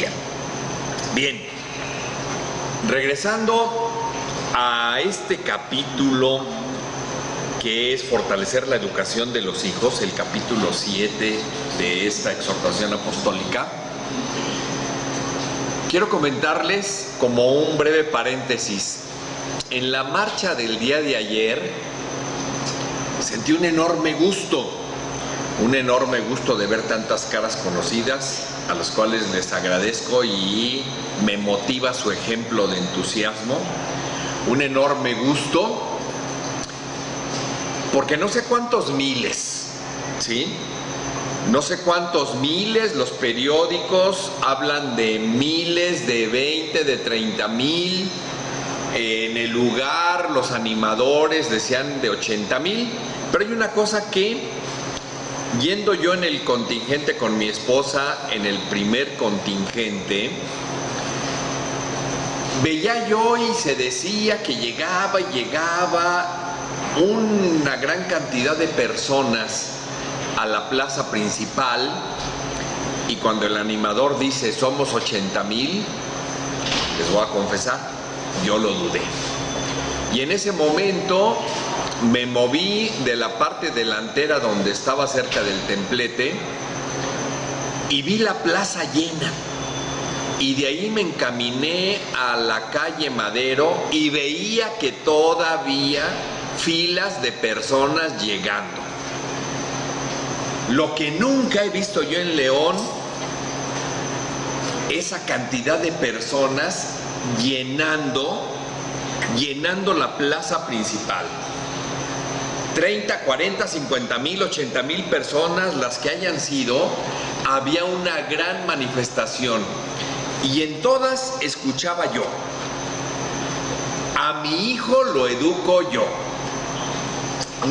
familia. Bien, regresando a este capítulo que es fortalecer la educación de los hijos, el capítulo 7 de esta exhortación apostólica, quiero comentarles como un breve paréntesis. En la marcha del día de ayer sentí un enorme gusto de ver tantas caras conocidas, a las cuales les agradezco y me motiva su ejemplo de entusiasmo. Un enorme gusto, porque no sé cuántos miles, ¿sí? No sé cuántos miles, los periódicos hablan de miles, de 20, de 30,000. En el lugar, los animadores decían de 80,000. Pero hay una cosa que, yendo yo en el contingente con mi esposa, en el primer contingente, veía yo y se decía que llegaba una gran cantidad de personas a la plaza principal, y cuando el animador dice somos 80,000, les voy a confesar, yo lo dudé. Y en ese momento me moví de la parte delantera donde estaba cerca del templete y vi la plaza llena. Y de ahí me encaminé a la calle Madero y veía que todavía filas de personas llegando. Lo que nunca he visto yo en León, esa cantidad de personas llenando la plaza principal. 30, 40, 50,000, 80,000 personas, las que hayan sido, había una gran manifestación. Y en todas escuchaba yo: a mi hijo lo educo yo,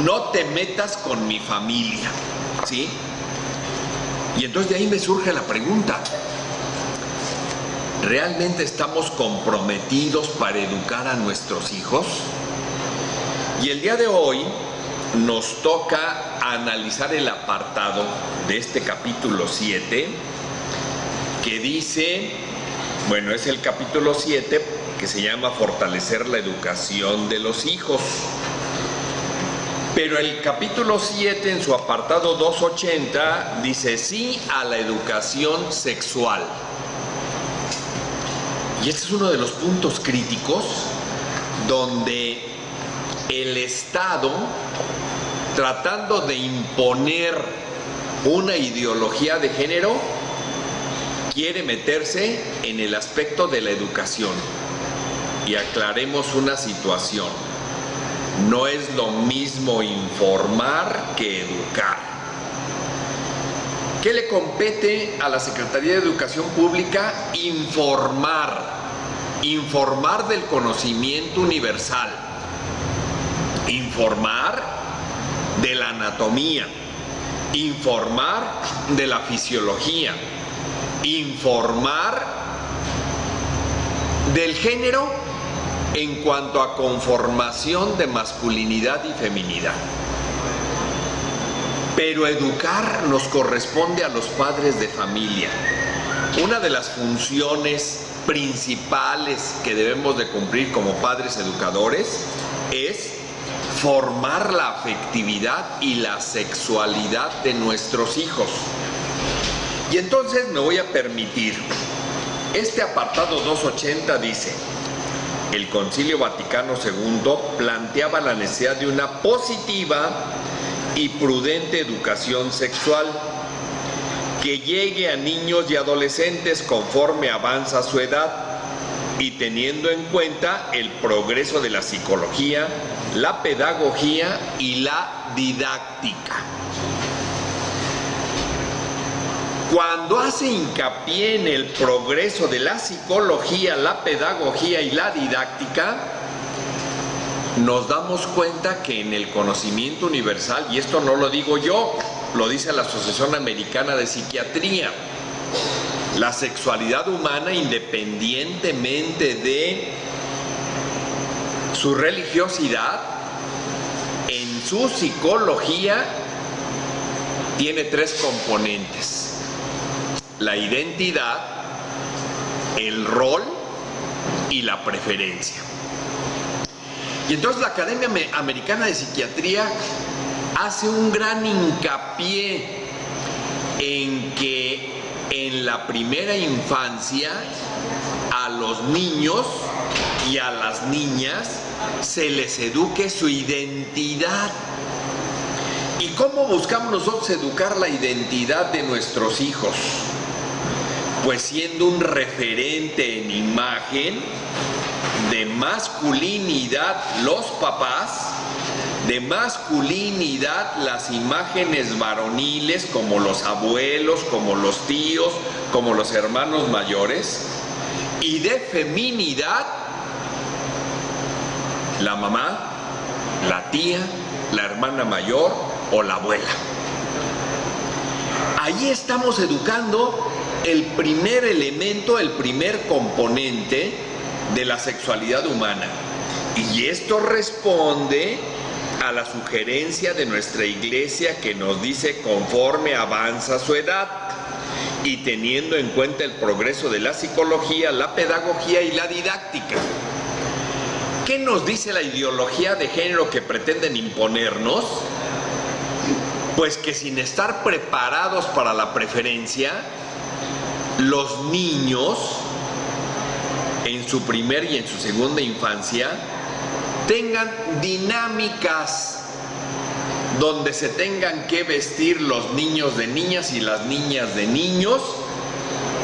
no te metas con mi familia, ¿sí? Y entonces de ahí me surge la pregunta: ¿realmente estamos comprometidos para educar a nuestros hijos? Y el día de hoy nos toca analizar el apartado de este capítulo 7 que dice, bueno, es el capítulo 7 que se llama Fortalecer la educación de los hijos. Pero el capítulo 7 en su apartado 280 dice sí a la educación sexual. Y este es uno de los puntos críticos donde el Estado, tratando de imponer una ideología de género, quiere meterse en el aspecto de la educación. Y aclaremos una situación: no es lo mismo informar que educar. ¿Qué le compete a la Secretaría de Educación Pública? Informar del conocimiento universal, informar de la anatomía, informar de la fisiología, informar del género en cuanto a conformación de masculinidad y feminidad. Pero educar nos corresponde a los padres de familia. Una de las funciones principales que debemos de cumplir como padres educadores es formar la afectividad y la sexualidad de nuestros hijos. Y entonces me voy a permitir, este apartado 280 dice: el Concilio Vaticano II planteaba la necesidad de una positiva y prudente educación sexual que llegue a niños y adolescentes conforme avanza su edad y teniendo en cuenta el progreso de la psicología, la pedagogía y la didáctica. Cuando hace hincapié en el progreso de la psicología, la pedagogía y la didáctica, nos damos cuenta que en el conocimiento universal, y esto no lo digo yo, lo dice la Asociación Americana de Psiquiatría, la sexualidad humana, independientemente de su religiosidad, en su psicología tiene tres componentes: la identidad, el rol y la preferencia. Y entonces la Academia Americana de Psiquiatría hace un gran hincapié en que en la primera infancia a los niños y a las niñas se les eduque su identidad. ¿Y cómo buscamos nosotros educar la identidad de nuestros hijos? Pues siendo un referente en imagen de masculinidad los papás, de masculinidad las imágenes varoniles como los abuelos, como los tíos, como los hermanos mayores, y de feminidad la mamá, la tía, la hermana mayor o la abuela. Ahí estamos educando el primer elemento, el primer componente de la sexualidad humana. Y esto responde a la sugerencia de nuestra iglesia que nos dice conforme avanza su edad y teniendo en cuenta el progreso de la psicología, la pedagogía y la didáctica. ¿Qué nos dice la ideología de género que pretenden imponernos? Pues que sin estar preparados para la preferencia, los niños en su primer y en su segunda infancia tengan dinámicas donde se tengan que vestir los niños de niñas y las niñas de niños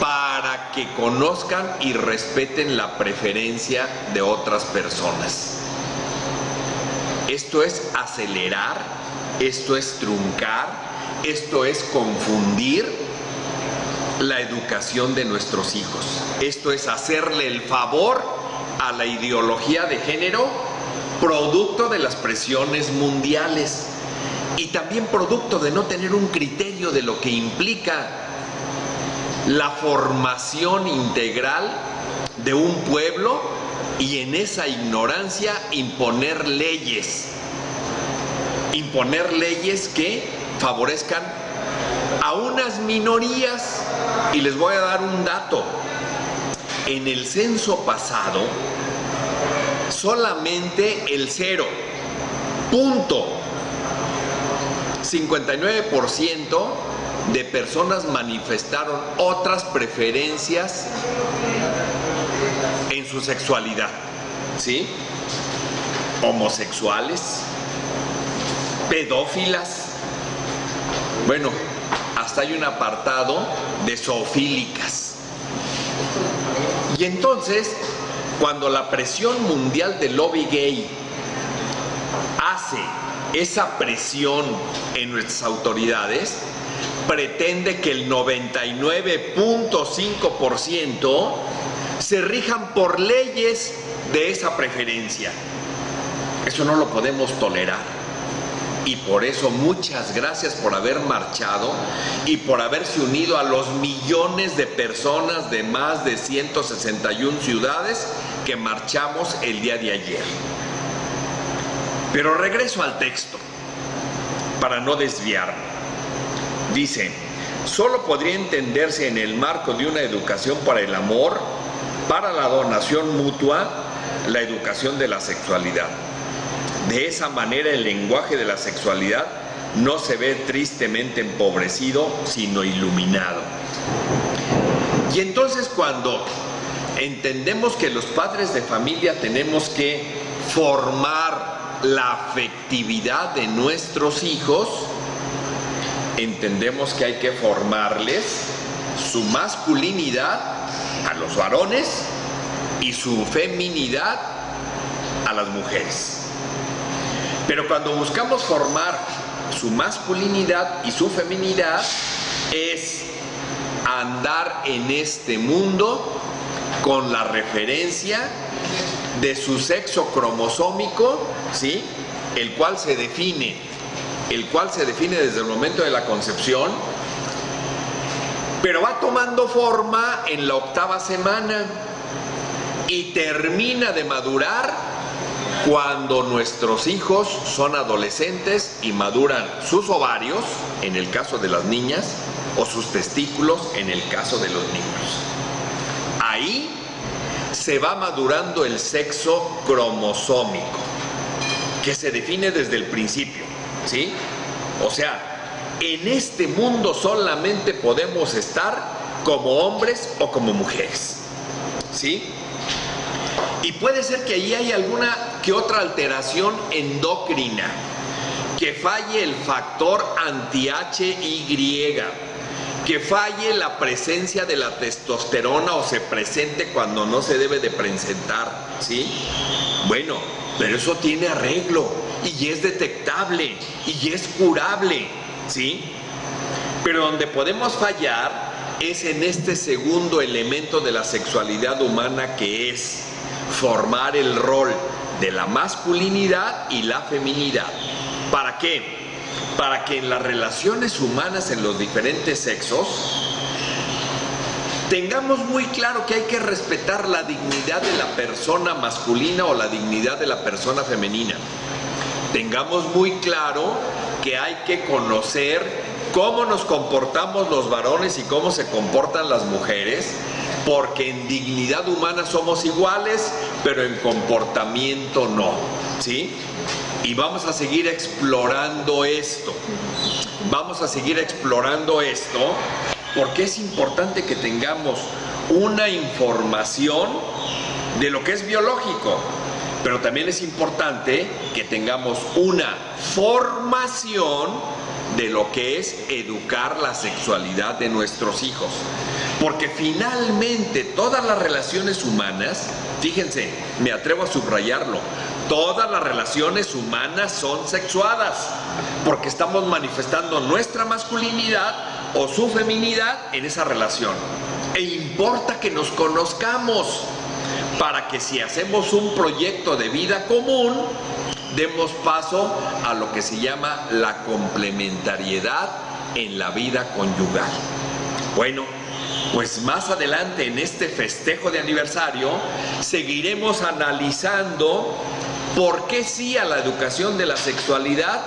para que conozcan y respeten la preferencia de otras personas. Esto es acelerar, esto es truncar, esto es confundir la educación de nuestros hijos. Esto es hacerle el favor a la ideología de género, producto de las presiones mundiales y también producto de no tener un criterio de lo que implica la formación integral de un pueblo y en esa ignorancia imponer leyes que favorezcan a unas minorías. Y les voy a dar un dato. En el censo pasado, solamente el 0.59% de personas manifestaron otras preferencias en su sexualidad, ¿sí? Homosexuales, pedófilas, bueno, hasta hay un apartado de zoofílicas. Y entonces, cuando la presión mundial del lobby gay hace esa presión en nuestras autoridades, pretende que el 99.5% se rijan por leyes de esa preferencia. Eso no lo podemos tolerar. Y por eso muchas gracias por haber marchado y por haberse unido a los millones de personas de más de 161 ciudades que marchamos el día de ayer. Pero regreso al texto para no desviarme. Dice, solo podría entenderse en el marco de una educación para el amor, para la donación mutua, la educación de la sexualidad. De esa manera el lenguaje de la sexualidad no se ve tristemente empobrecido, sino iluminado. Y entonces cuando entendemos que los padres de familia tenemos que formar la afectividad de nuestros hijos, entendemos que hay que formarles su masculinidad a los varones y su feminidad a las mujeres. Pero cuando buscamos formar su masculinidad y su feminidad es andar en este mundo con la referencia de su sexo cromosómico, ¿sí? el cual se define desde el momento de la concepción, pero va tomando forma en la 8ª semana y termina de madurar cuando nuestros hijos son adolescentes y maduran sus ovarios, en el caso de las niñas, o sus testículos, en el caso de los niños. ahí se va madurando el sexo cromosómico, que se define desde el principio, ¿sí? O sea, en este mundo solamente podemos estar como hombres o como mujeres, ¿sí? Y puede ser que ahí haya alguna que otra alteración endocrina, que falle el factor anti-HY, que falle la presencia de la testosterona o se presente cuando no se debe de presentar, ¿sí? Bueno, pero eso tiene arreglo y es detectable y es curable, ¿sí? Pero donde podemos fallar es en este segundo elemento de la sexualidad humana, que es formar el rol de la masculinidad y la feminidad. ¿Para qué? Para que en las relaciones humanas en los diferentes sexos tengamos muy claro que hay que respetar la dignidad de la persona masculina o la dignidad de la persona femenina. Tengamos muy claro que hay que conocer cómo nos comportamos los varones y cómo se comportan las mujeres, porque en dignidad humana somos iguales, pero en comportamiento no, ¿sí? Y vamos a seguir explorando esto. Vamos a seguir explorando esto porque es importante que tengamos una información de lo que es biológico, pero también es importante que tengamos una formación de lo que es educar la sexualidad de nuestros hijos. Porque finalmente todas las relaciones humanas, fíjense, me atrevo a subrayarlo, todas las relaciones humanas son sexuadas, porque estamos manifestando nuestra masculinidad o su feminidad en esa relación. E importa que nos conozcamos para que si hacemos un proyecto de vida común, demos paso a lo que se llama la complementariedad en la vida conyugal. Bueno, pues más adelante en este festejo de aniversario seguiremos analizando por qué sí a la educación de la sexualidad,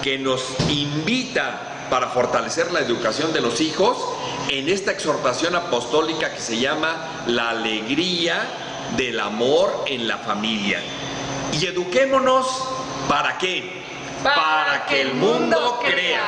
que nos invita para fortalecer la educación de los hijos en esta exhortación apostólica que se llama la alegría del amor en la familia. Y eduquémonos, ¿para qué? Para que el mundo crea.